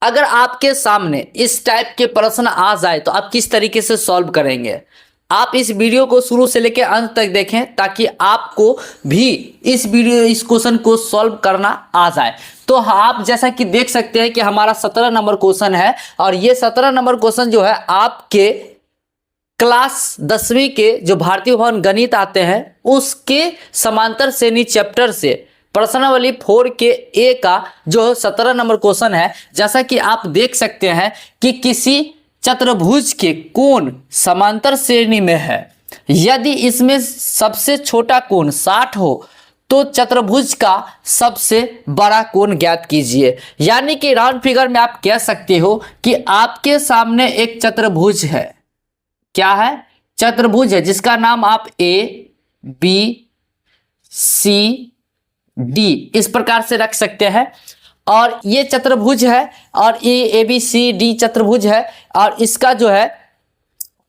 अगर आपके सामने इस टाइप के प्रश्न आ जाए तो आप किस तरीके से सॉल्व करेंगे। आप इस वीडियो को शुरू से लेकर अंत तक देखें ताकि आपको भी इस क्वेश्चन को सॉल्व करना आ जाए। तो आप जैसा कि देख सकते हैं कि हमारा 17 नंबर क्वेश्चन है और ये 17 नंबर क्वेश्चन जो है आपके क्लास 10वीं के जो भारतीय भवन गणित आते हैं उसके समांतर श्रेणी चैप्टर से प्रश्नावली 4 के ए का जो 17 नंबर क्वेश्चन है। जैसा कि आप देख सकते हैं कि किसी चतुर्भुज के कोण समांतर श्रेणी में है, यदि इसमें सबसे छोटा कोण 60 हो तो चतुर्भुज का सबसे बड़ा कोण ज्ञात कीजिए। यानी कि राउंड फिगर में आप कह सकते हो कि आपके सामने एक चतुर्भुज है। क्या है? चतुर्भुज है जिसका नाम आप ए बी सी डी इस प्रकार से रख सकते हैं। और ये चतुर्भुज है और ये ए बी सी डी चतुर्भुज है और इसका जो है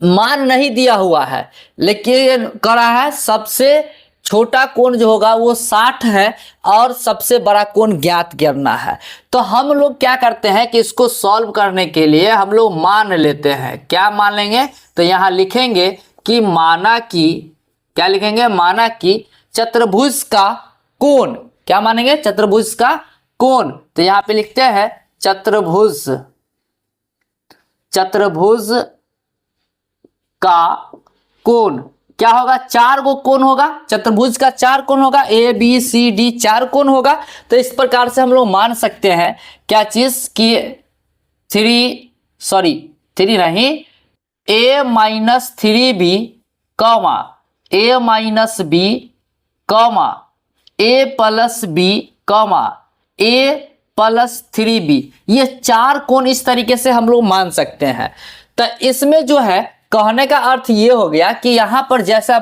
मान नहीं दिया हुआ है, लेकिन कह रहा है सबसे छोटा कोण जो होगा वो 60 है और सबसे बड़ा कोण ज्ञात करना है। तो हम लोग क्या करते हैं कि इसको सॉल्व करने के लिए हम लोग मान लेते हैं। क्या मान लेंगे? तो यहाँ लिखेंगे कि माना कि, क्या लिखेंगे? माना कि चतुर्भुज का कोण, क्या मानेंगे? चतुर्भुज का कोण। तो यहाँ पे लिखते हैं चतुर्भुज का कोण क्या होगा? 4 गो कोण होगा। चतुर्भुज का 4 कोण होगा, ए बी सी डी 4 कोण होगा। तो इस प्रकार से हम लोग मान सकते हैं क्या चीज कि थ्री नहीं, ए माइनस 3b कॉमा ए माइनस बी कॉमा ए प्लस बी कॉमा ए प्लस 3b, ये 4 कोण इस तरीके से हम लोग मान सकते हैं। तो इसमें जो है कहने का अर्थ ये हो गया कि यहाँ पर जैसा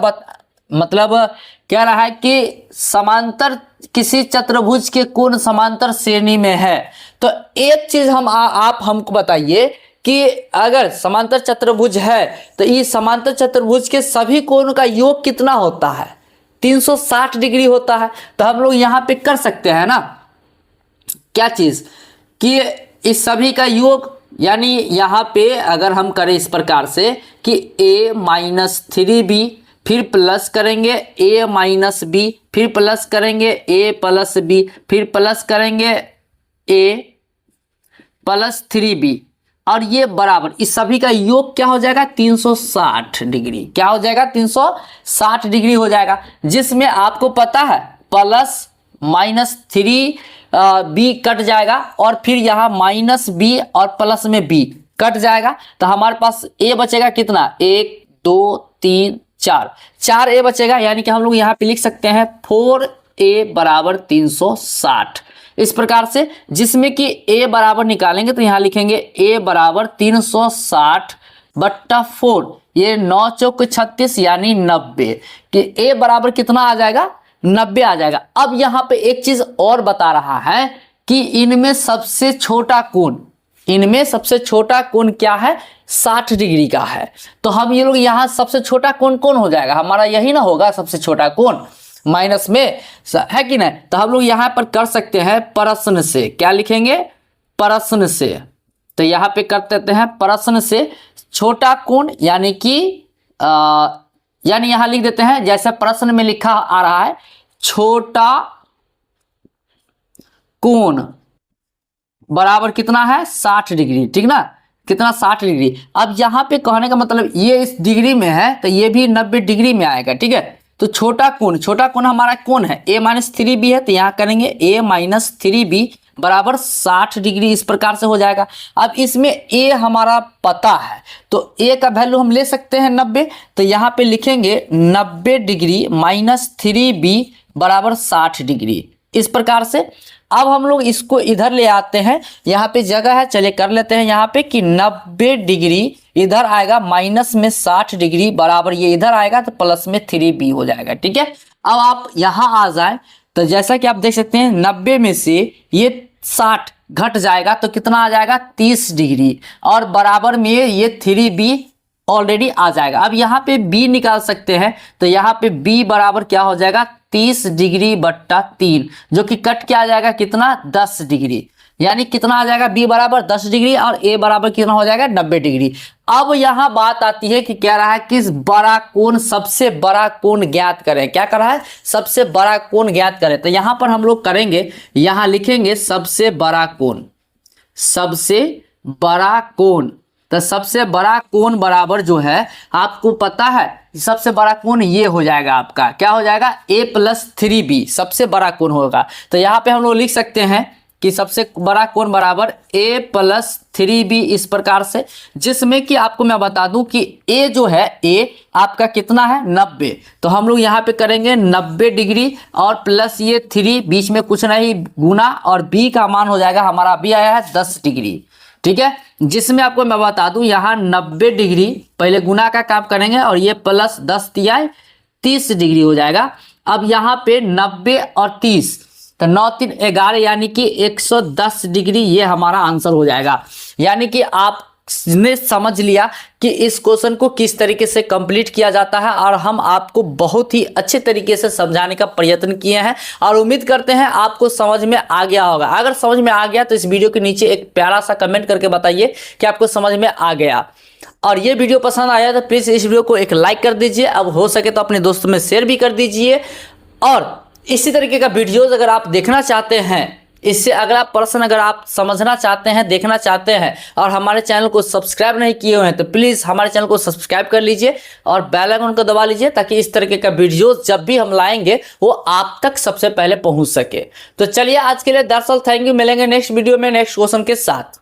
मतलब कह रहा है कि समांतर किसी चतुर्भुज के कोण समांतर श्रेणी में है। तो एक चीज आप हमको बताइए कि अगर समांतर चतुर्भुज है तो इस समांतर चतुर्भुज के सभी कोण का योग कितना होता है? 360 डिग्री होता है। तो हम लोग यहाँ पे कर सकते हैं ना क्या चीज कि इस सभी का योग, यानी यहाँ पे अगर हम करें इस प्रकार से कि a माइनस 3b फिर प्लस करेंगे a माइनस b फिर प्लस करेंगे a प्लस b फिर प्लस करेंगे a प्लस 3b और ये बराबर इस सभी का योग क्या हो जाएगा? 360 डिग्री। क्या हो जाएगा? 360 डिग्री हो जाएगा, जिसमें आपको पता है प्लस माइनस 3b कट जाएगा और फिर यहाँ माइनस b और प्लस में b कट जाएगा। तो हमारे पास a बचेगा कितना? 1 2 3 4 a बचेगा। यानी कि हम लोग यहाँ पे लिख सकते हैं 4a बराबर 360 इस प्रकार से, जिसमें कि a बराबर निकालेंगे तो यहाँ लिखेंगे a बराबर 360 बट्टा 4, ये 9 चौक 36 यानी 90, कि a बराबर कितना आ जाएगा? 90 आ जाएगा। अब यहाँ पे एक चीज और बता रहा है कि इनमें सबसे छोटा कोण क्या है? 60 डिग्री का है। तो हम ये लोग यहाँ सबसे छोटा कोण कौन हो जाएगा? हमारा यही ना होगा सबसे छोटा कोण, माइनस में, है कि नहीं? तो हम लोग यहाँ पर कर सकते हैं प्रश्न से। क्या लिखेंगे? प्रश्न से। तो यहाँ पे कर देते हैं प्रश्न से छोटा कोण, यानी कि यानी यहाँ लिख देते हैं जैसे प्रश्न में लिखा आ रहा है छोटा कोण बराबर कितना है? 60 डिग्री। ठीक ना? कितना? 60 डिग्री। अब यहाँ पे कहने का मतलब ये इस डिग्री में है तो ये भी 90 डिग्री में आएगा। ठीक है? तो छोटा कोण हमारा कौन है? a माइनस 3b है। तो यहाँ करेंगे a माइनस 3b बराबर 60 डिग्री इस प्रकार से हो जाएगा। अब इसमें a हमारा पता है तो a का वैल्यू हम ले सकते हैं 90। तो यहाँ पे लिखेंगे 90 डिग्री माइनस 3b बराबर 60 डिग्री इस प्रकार से। अब हम लोग इसको इधर ले आते हैं, यहाँ पे जगह है, चलिए कर लेते हैं यहाँ पे कि 90 डिग्री इधर आएगा माइनस में 60 डिग्री बराबर ये इधर आएगा तो प्लस में 3b हो जाएगा। ठीक है? अब आप यहाँ आ जाए तो जैसा कि आप देख सकते हैं 90 में से ये 60 घट जाएगा तो कितना आ जाएगा? 30 डिग्री और बराबर में ये 3b ऑलरेडी आ जाएगा। अब यहाँ पे b निकाल सकते हैं तो यहाँ पे b बराबर क्या हो जाएगा? 30 डिग्री बट्टा 3 जो कि कट क्या आ जाएगा? कितना? 10 डिग्री। यानी कितना आ जाएगा, बी बराबर 10 डिग्री और ए बराबर कितना हो जाएगा 90 डिग्री। अब यहां बात आती है कि कह रहा है किस बड़ा कोण, सबसे बड़ा कोण ज्ञात करें। क्या कर रहा है, सबसे बड़ा कोण ज्ञात करें। तो यहां पर हम लोग करेंगे, यहां लिखेंगे सबसे बड़ा कोण, सबसे बड़ा कोण। तो सबसे बड़ा कोण बराबर जो है आपको पता है, सबसे बड़ा कोण ये हो जाएगा आपका, क्या हो जाएगा, a+3b सबसे बड़ा कोण होगा। तो यहाँ पे हम लोग लिख सकते हैं कि सबसे बड़ा कोण बराबर a+3b इस प्रकार से, जिसमें कि आपको मैं बता दूं कि a जो है, a आपका कितना है 90। तो हम लोग यहाँ पे करेंगे 90 डिग्री और प्लस ये 3 बीच में कुछ नहीं गुना, और b का मान हो जाएगा हमारा, b आया है 10 डिग्री। ठीक है, जिसमें आपको मैं बता दूं यहाँ 90 डिग्री पहले गुना का काम करेंगे और ये प्लस 10 दिया 30 डिग्री हो जाएगा। अब यहाँ पे 90 और 30 तो 9 3 11 यानी कि 110 डिग्री, ये हमारा आंसर हो जाएगा। यानी कि आपने समझ लिया कि इस क्वेश्चन को किस तरीके से कंप्लीट किया जाता है, और हम आपको बहुत ही अच्छे तरीके से समझाने का प्रयत्न किए हैं, और उम्मीद करते हैं आपको समझ में आ गया होगा। अगर समझ में आ गया तो इस वीडियो के नीचे एक प्यारा सा कमेंट करके बताइए कि आपको समझ में आ गया। और ये वीडियो पसंद आया तो प्लीज़ इस वीडियो को एक लाइक कर दीजिए, अब हो सके तो अपने दोस्तों में शेयर भी कर दीजिए। और इसी तरीके का वीडियोज़ अगर आप देखना चाहते हैं, इससे अगला प्रश्न अगर आप समझना चाहते हैं, देखना चाहते हैं, और हमारे चैनल को सब्सक्राइब नहीं किए हुए हैं, तो प्लीज़ हमारे चैनल को सब्सक्राइब कर लीजिए और बेल आइकन को दबा लीजिए, ताकि इस तरीके का वीडियोस जब भी हम लाएंगे वो आप तक सबसे पहले पहुंच सके। तो चलिए आज के लिए दैट्स ऑल, थैंक यू। मिलेंगे नेक्स्ट वीडियो में नेक्स्ट क्वेश्चन के साथ।